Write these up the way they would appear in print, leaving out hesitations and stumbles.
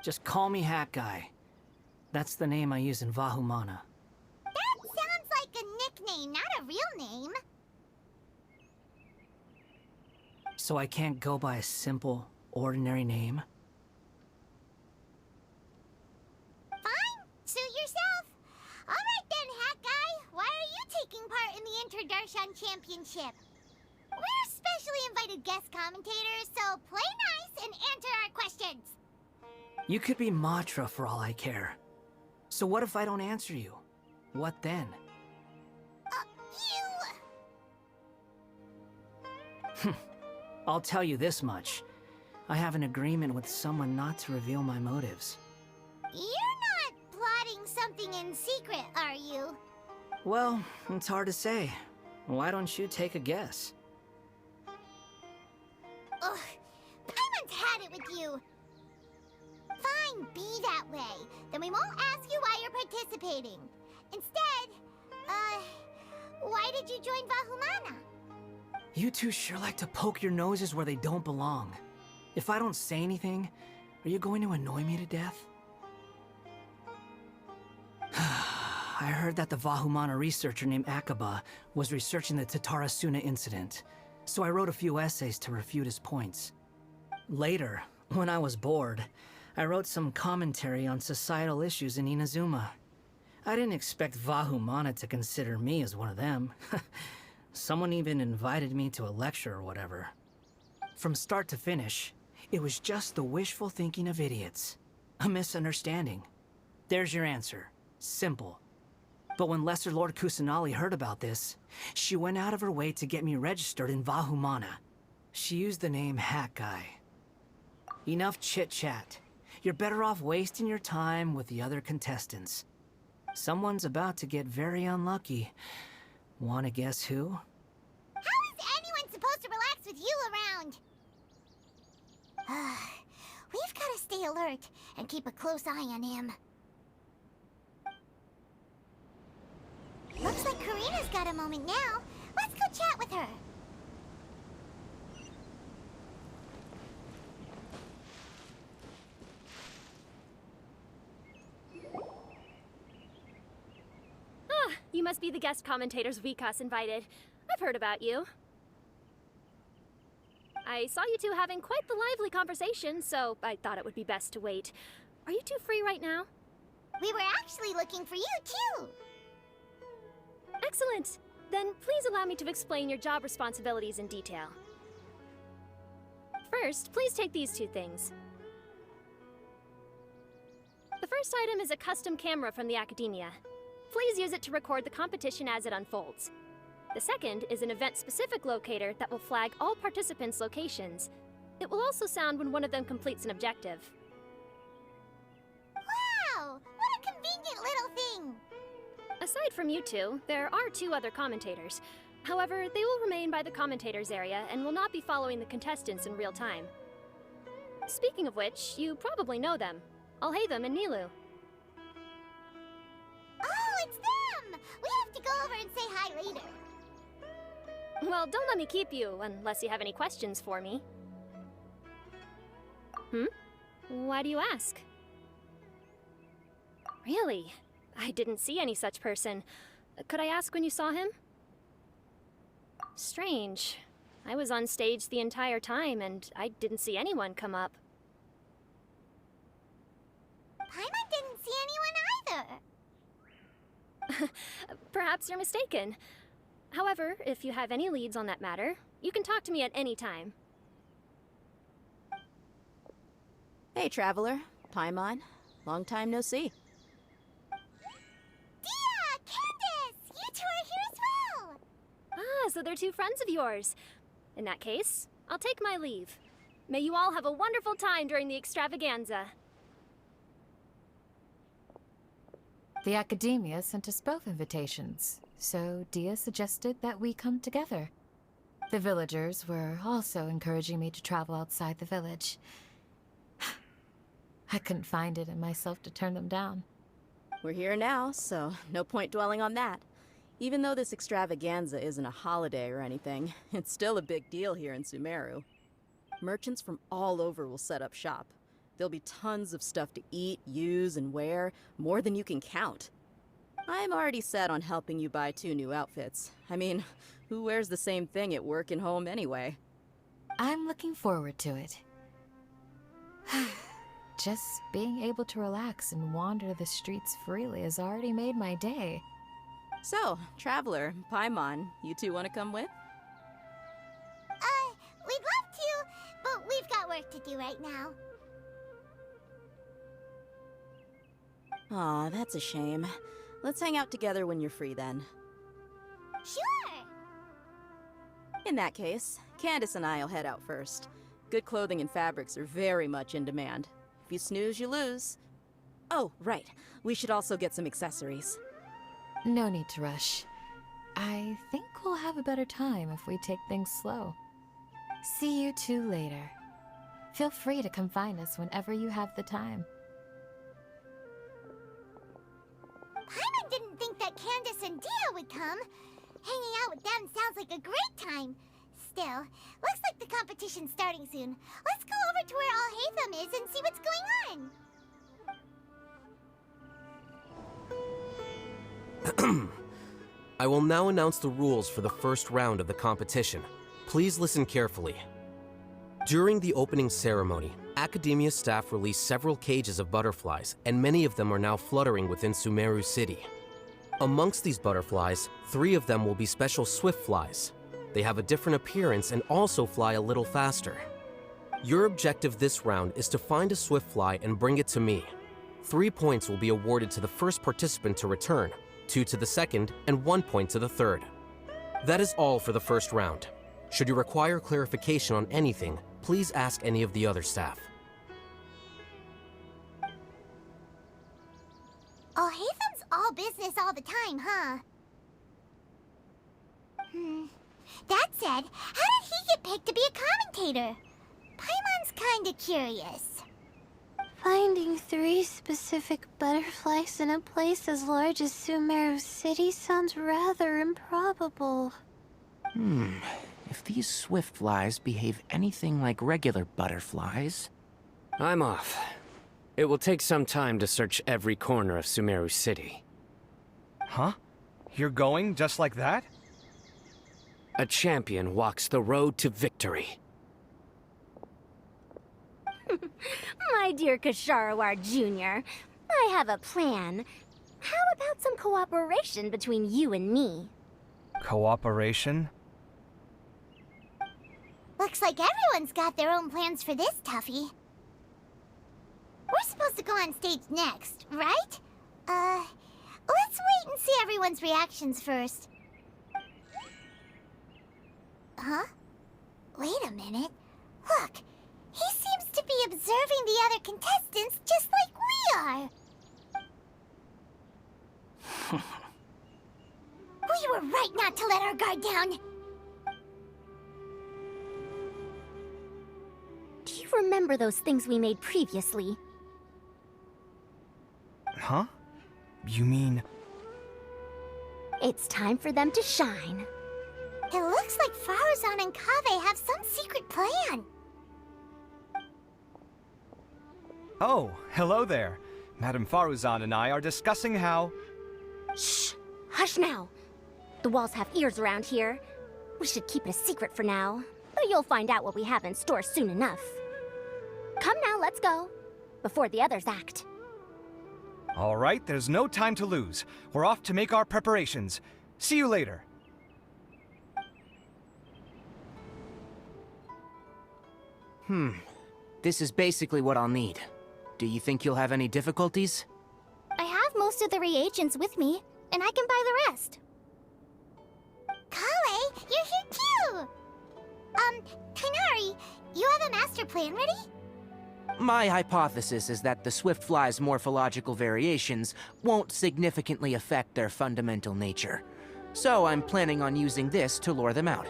Just call me Hat Guy. That's the name I use in Vahumana. That sounds like a nickname, not a real name. So I can't go by a simple, ordinary name? Fine, suit yourself. Alright then, Hat Guy. Why are you taking part in the Interdarshan Championship? We're specially invited guest commentators, so play nice and answer our questions. You could be Matra for all I care. So what if I don't answer you? What then? I'll tell you this much. I have an agreement with someone not to reveal my motives. You're not plotting something in secret, are you? Well, it's hard to say. Why don't you take a guess? Ugh, Paimon's had it with you. Fine, be that way. Then we won't ask you why you're participating. Instead, why did you join Vahumana? You two sure like to poke your noses where they don't belong. If I don't say anything, are you going to annoy me to death? I heard that the Vahumana researcher named Akaba was researching the Tatarasuna incident, so I wrote a few essays to refute his points. Later, when I was bored, I wrote some commentary on societal issues in Inazuma. I didn't expect Vahumana to consider me as one of them. Someone even invited me to a lecture or whatever. From start to finish, it was just the wishful thinking of idiots. A misunderstanding. There's your answer. Simple. But when Lesser Lord Kusanali heard about this, she went out of her way to get me registered in Vahumana. She used the name Hat Guy. Enough chit-chat. You're better off wasting your time with the other contestants. Someone's about to get very unlucky. Wanna guess who? How is anyone supposed to relax with you around? We've got to stay alert and keep a close eye on him. Looks like Karina's got a moment now. Let's go chat with her. You must be the guest commentators Vikas invited. I've heard about you. I saw you two having quite the lively conversation, so I thought it would be best to wait. Are you two free right now? We were actually looking for you, too. Excellent. Then please allow me to explain your job responsibilities in detail. First, please take these two things. The first item is a custom camera from the Academia. Please use it to record the competition as it unfolds. The second is an event-specific locator that will flag all participants' locations. It will also sound when one of them completes an objective. Wow! What a convenient little thing! Aside from you two, there are two other commentators. However, they will remain by the commentators area and will not be following the contestants in real time. Speaking of which, you probably know them. Alhaitham and Nilu. Oh, it's them! We have to go over and say hi later. Well, don't let me keep you, unless you have any questions for me. Why do you ask? Really? I didn't see any such person. Could I ask when you saw him? Strange. I was on stage the entire time, and I didn't see anyone come up. Paimon didn't see anyone either. Perhaps you're mistaken. However, if you have any leads on that matter, you can talk to me at any time. Hey, Traveler. Paimon. Long time no see. Dia! Candace! You two are here as well! Ah, so they're two friends of yours. In that case, I'll take my leave. May you all have a wonderful time during the extravaganza. The Academia sent us both invitations, so Dia suggested that we come together. The villagers were also encouraging me to travel outside the village. I couldn't find it in myself to turn them down. We're here now, so no point dwelling on that. Even though this extravaganza isn't a holiday or anything, it's still a big deal here in Sumeru. Merchants from all over will set up shop. There'll be tons of stuff to eat, use, and wear, more than you can count. I'm already set on helping you buy 2 new outfits. I mean, who wears the same thing at work and home anyway? I'm looking forward to it. Just being able to relax and wander the streets freely has already made my day. So, Traveler, Paimon, you two want to come with? We'd love to, but we've got work to do right now. Aw, that's a shame. Let's hang out together when you're free then. Sure! In that case, Candace and I'll head out first. Good clothing and fabrics are very much in demand. If you snooze, you lose. Oh, right. We should also get some accessories. No need to rush. I think we'll have a better time if we take things slow. See you two later. Feel free to come find us whenever you have the time. Paimon didn't think that Candace and Dia would come. Hanging out with them sounds like a great time. Still, looks like the competition's starting soon. Let's go over to where Alhaitham is and see what's going on. I will now announce the rules for the first round of the competition. Please listen carefully. During the opening ceremony, Academia staff released several cages of butterflies, and many of them are now fluttering within Sumeru City. Amongst these butterflies, 3 of them will be special swift flies. They have a different appearance and also fly a little faster. Your objective this round is to find a swift fly and bring it to me. 3 points will be awarded to the first participant to return, 2 to the second, and 1 point to the third. That is all for the first round. Should you require clarification on anything, please ask any of the other staff. Alhaitham's all business all the time, huh? That said, how did he get picked to be a commentator? Paimon's kinda curious. Finding 3 specific butterflies in a place as large as Sumeru City sounds rather improbable. If these swift flies behave anything like regular butterflies... I'm off. It will take some time to search every corner of Sumeru City. Huh? You're going just like that? A champion walks the road to victory. My dear Kasharawar Jr., I have a plan. How about some cooperation between you and me? Cooperation? Looks like everyone's got their own plans for this, Tuffy. We're supposed to go on stage next, right? Let's wait and see everyone's reactions first. Huh? Wait a minute. Look, he seems to be observing the other contestants just like we are. We were right not to let our guard down. Do you remember those things we made previously? Huh? You mean... It's time for them to shine. It looks like Faruzan and Kaveh have some secret plan. Oh, hello there. Madame Faruzan and I are discussing how... Shh! Hush now! The walls have ears around here. We should keep it a secret for now, but you'll find out what we have in store soon enough. Come now, let's go, before the others act. All right, there's no time to lose. We're off to make our preparations. See you later. This is basically what I'll need. Do you think you'll have any difficulties? I have most of the reagents with me, and I can buy the rest. Kale, you're here too! Kainari, you have a master plan ready? My hypothesis is that the swift fly's morphological variations won't significantly affect their fundamental nature. So I'm planning on using this to lure them out.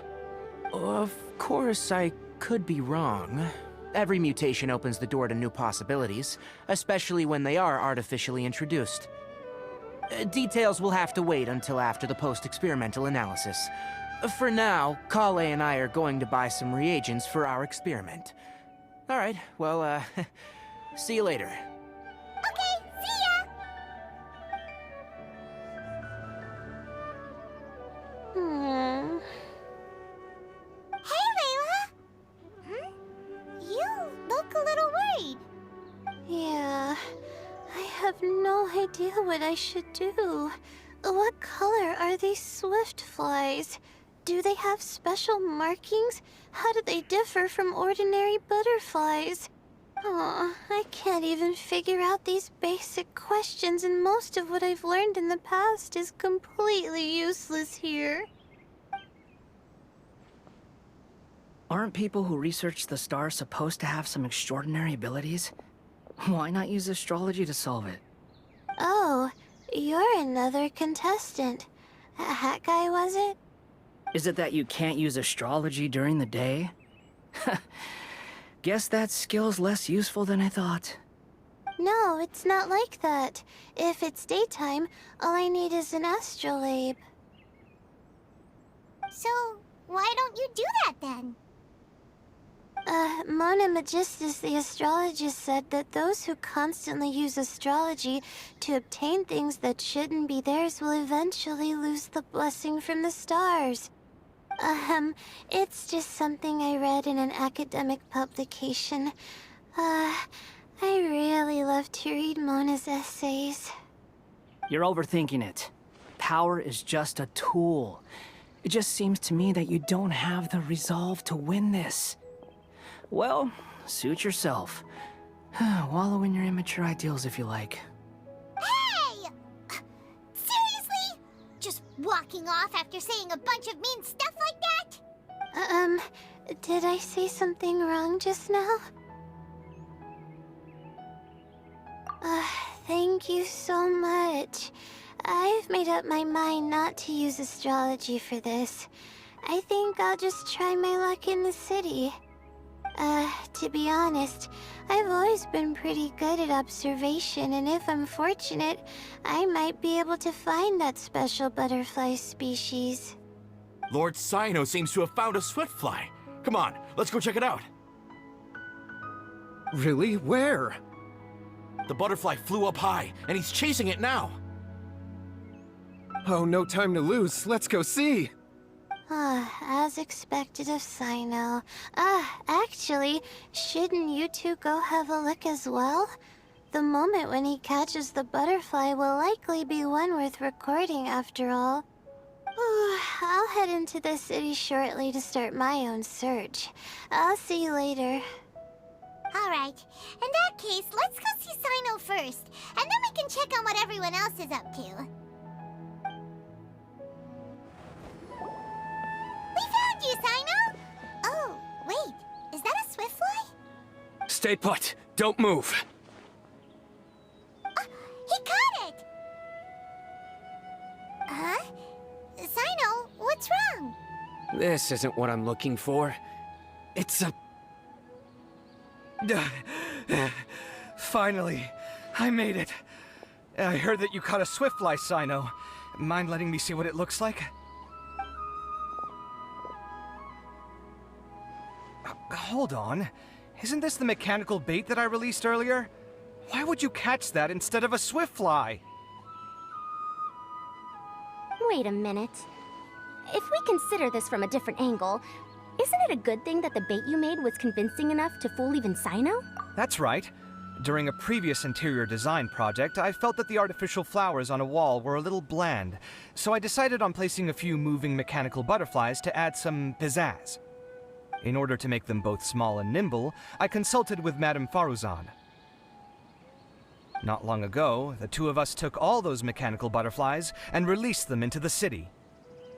Of course, I could be wrong. Every mutation opens the door to new possibilities, especially when they are artificially introduced. Details will have to wait until after the post-experimental analysis. For now, Kale and I are going to buy some reagents for our experiment. All right, well, See you later. Okay, see ya! Hey, Layla! You look a little worried. Yeah, I have no idea what I should do. What color are these swift flies? Do they have special markings? How do they differ from ordinary butterflies? Oh, I can't even figure out these basic questions, and most of what I've learned in the past is completely useless here. Aren't people who research the stars supposed to have some extraordinary abilities? Why not use astrology to solve it? Oh, you're another contestant. A hat guy, was it? Is it that you can't use astrology during the day? Guess that skill's less useful than I thought. No, it's not like that. If it's daytime, all I need is an astrolabe. So, why don't you do that then? Mona Magistus, the astrologist, said that those who constantly use astrology to obtain things that shouldn't be theirs will eventually lose the blessing from the stars. It's just something I read in an academic publication. I really love to read Mona's essays. You're overthinking it. Power is just a tool. It just seems to me that you don't have the resolve to win this. Well, suit yourself. Wallow in your immature ideals if you like. Hey! Seriously? Just walking off after saying a bunch of mean stuff like that? Did I say something wrong just now? Thank you so much. I've made up my mind not to use astrology for this. I think I'll just try my luck in the city. To be honest, I've always been pretty good at observation, and if I'm fortunate, I might be able to find that special butterfly species. Lord Sino seems to have found a swiftfly. Come on, let's go check it out. Really? Where? The butterfly flew up high, and he's chasing it now. Oh, no time to lose. Let's go see. As expected of Sino. Actually, shouldn't you two go have a look as well? The moment when he catches the butterfly will likely be one worth recording after all. I'll head into the city shortly to start my own search. I'll see you later. Alright, in that case, let's go see Sino first, and then we can check on what everyone else is up to. We found you, Sino! Oh, wait, is that a swiftfly? Stay put. Don't move. He caught it! Huh? Sino, what's wrong? This isn't what I'm looking for. It's a... Finally, I made it. I heard that you caught a swiftfly, Sino. Mind letting me see what it looks like? Hold on. Isn't this the mechanical bait that I released earlier? Why would you catch that instead of a swiftfly? Wait a minute. If we consider this from a different angle, isn't it a good thing that the bait you made was convincing enough to fool even Sino? That's right. During a previous interior design project, I felt that the artificial flowers on a wall were a little bland, so I decided on placing a few moving mechanical butterflies to add some pizzazz. In order to make them both small and nimble, I consulted with Madame Faruzan. Not long ago, the two of us took all those mechanical butterflies and released them into the city.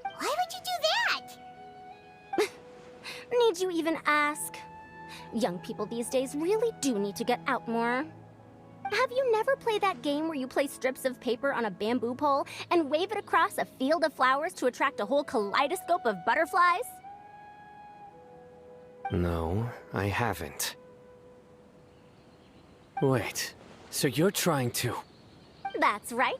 Why would you do that? Need you even ask? Young people these days really do need to get out more. Have you never played that game where you place strips of paper on a bamboo pole and wave it across a field of flowers to attract a whole kaleidoscope of butterflies? No, I haven't. Wait, so you're trying to... That's right.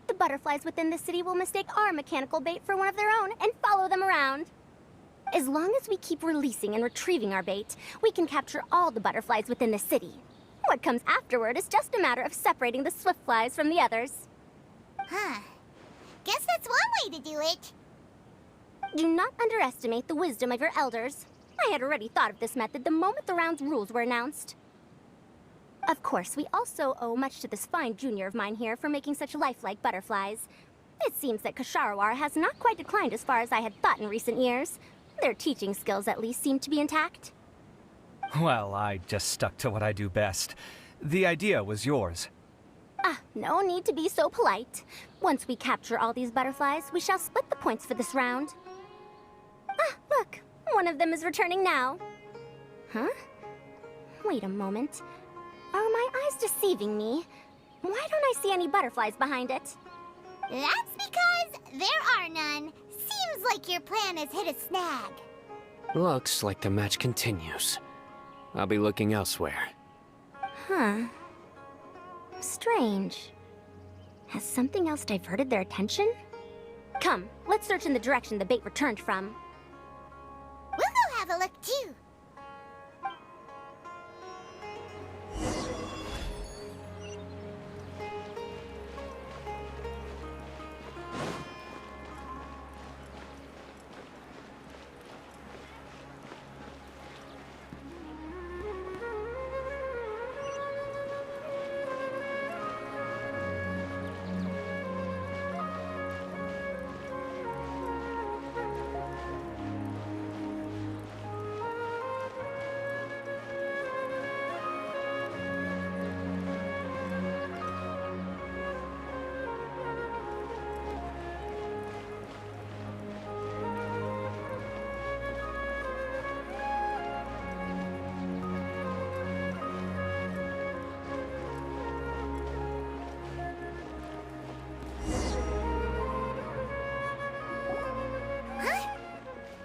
The butterflies within the city will mistake our mechanical bait for one of their own and follow them around. As long as we keep releasing and retrieving our bait, we can capture all the butterflies within the city. What comes afterward is just a matter of separating the swift flies from the others. Huh. Guess that's one way to do it. Do not underestimate the wisdom of your elders. I had already thought of this method the moment the round's rules were announced. Of course, we also owe much to this fine junior of mine here for making such lifelike butterflies. It seems that Kasharawar has not quite declined as far as I had thought in recent years. Their teaching skills at least seem to be intact. Well, I just stuck to what I do best. The idea was yours. Ah, no need to be so polite. Once we capture all these butterflies, we shall split the points for this round. Ah, look, one of them is returning now. Huh? Wait a moment. Are my eyes deceiving me? Why don't I see any butterflies behind it? That's because there are none. Seems like your plan has hit a snag. Looks like the match continues. I'll be looking elsewhere. Huh. Strange. Has something else diverted their attention? Come, let's search in the direction the bait returned from. We'll go have a look too.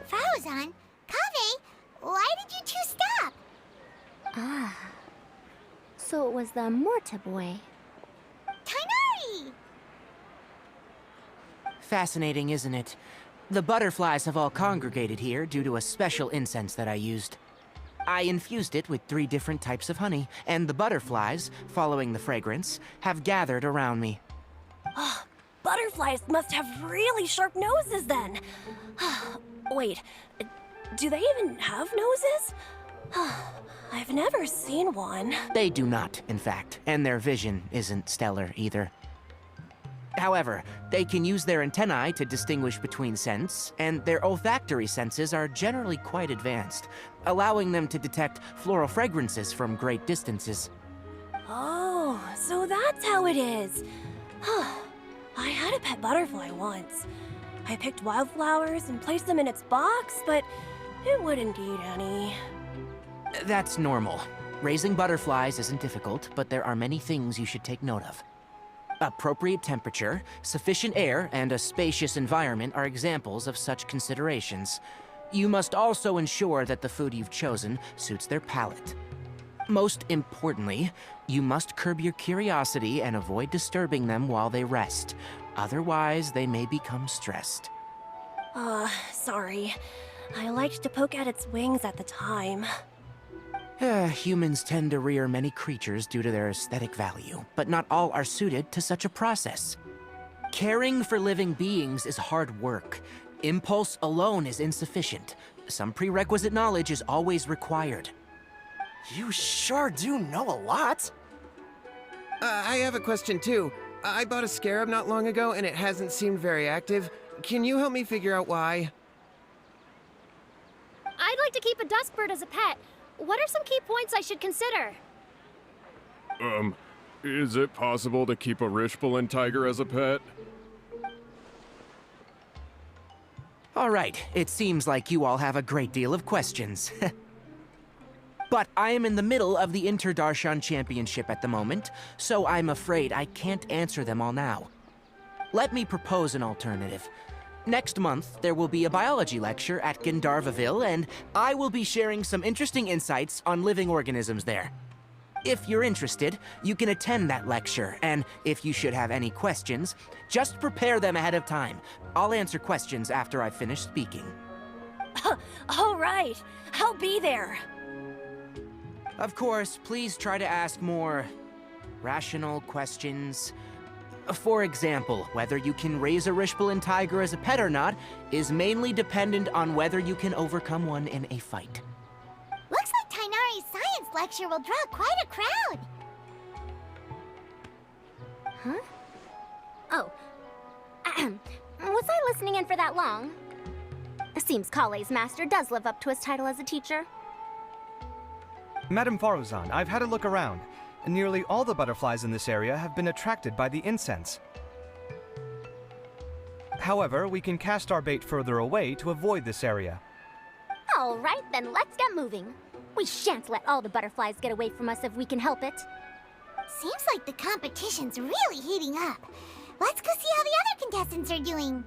Frozen? Kaveh, why did you two stop? Ah. So it was the Morta boy. Tainari! Fascinating, isn't it? The butterflies have all congregated here due to a special incense that I used. I infused it with 3 different types of honey, and the butterflies, following the fragrance, have gathered around me. Oh, butterflies must have really sharp noses then. Wait, do they even have noses? I've never seen one. They do not, in fact, and their vision isn't stellar either. However, they can use their antennae to distinguish between scents, and their olfactory senses are generally quite advanced, allowing them to detect floral fragrances from great distances. Oh, so that's how it is. I had a pet butterfly once. I picked wildflowers and placed them in its box, but it wouldn't eat any. That's normal. Raising butterflies isn't difficult, but there are many things you should take note of. Appropriate temperature, sufficient air, and a spacious environment are examples of such considerations. You must also ensure that the food you've chosen suits their palate. Most importantly, you must curb your curiosity and avoid disturbing them while they rest. Otherwise, they may become stressed. Sorry. I liked to poke at its wings at the time. Humans tend to rear many creatures due to their aesthetic value, but not all are suited to such a process. Caring for living beings is hard work. Impulse alone is insufficient. Some prerequisite knowledge is always required. You sure do know a lot. I have a question too. I bought a scarab not long ago and it hasn't seemed very active. Can you help me figure out why? I'd like to keep a dustbird as a pet. What are some key points I should consider? Is it possible to keep a Rishbalin tiger as a pet? All right, it seems like you all have a great deal of questions. But I am in the middle of the Inter-Darshan Championship at the moment, so I'm afraid I can't answer them all now. Let me propose an alternative. Next month, there will be a biology lecture at Gandharvaville, and I will be sharing some interesting insights on living organisms there. If you're interested, you can attend that lecture, and if you should have any questions, just prepare them ahead of time. I'll answer questions after I've finished speaking. All right, I'll be there. Of course, please try to ask more rational questions. For example, whether you can raise a Rishpalin tiger as a pet or not is mainly dependent on whether you can overcome one in a fight. Looks like Tainari's science lecture will draw quite a crowd. Huh? Oh. Was I listening in for that long? Seems Kale's master does live up to his title as a teacher. Madame Faruzan, I've had a look around. Nearly all the butterflies in this area have been attracted by the incense. However, we can cast our bait further away to avoid this area. All right, then let's get moving. We shan't let all the butterflies get away from us if we can help it. Seems like the competition's really heating up. Let's go see how the other contestants are doing.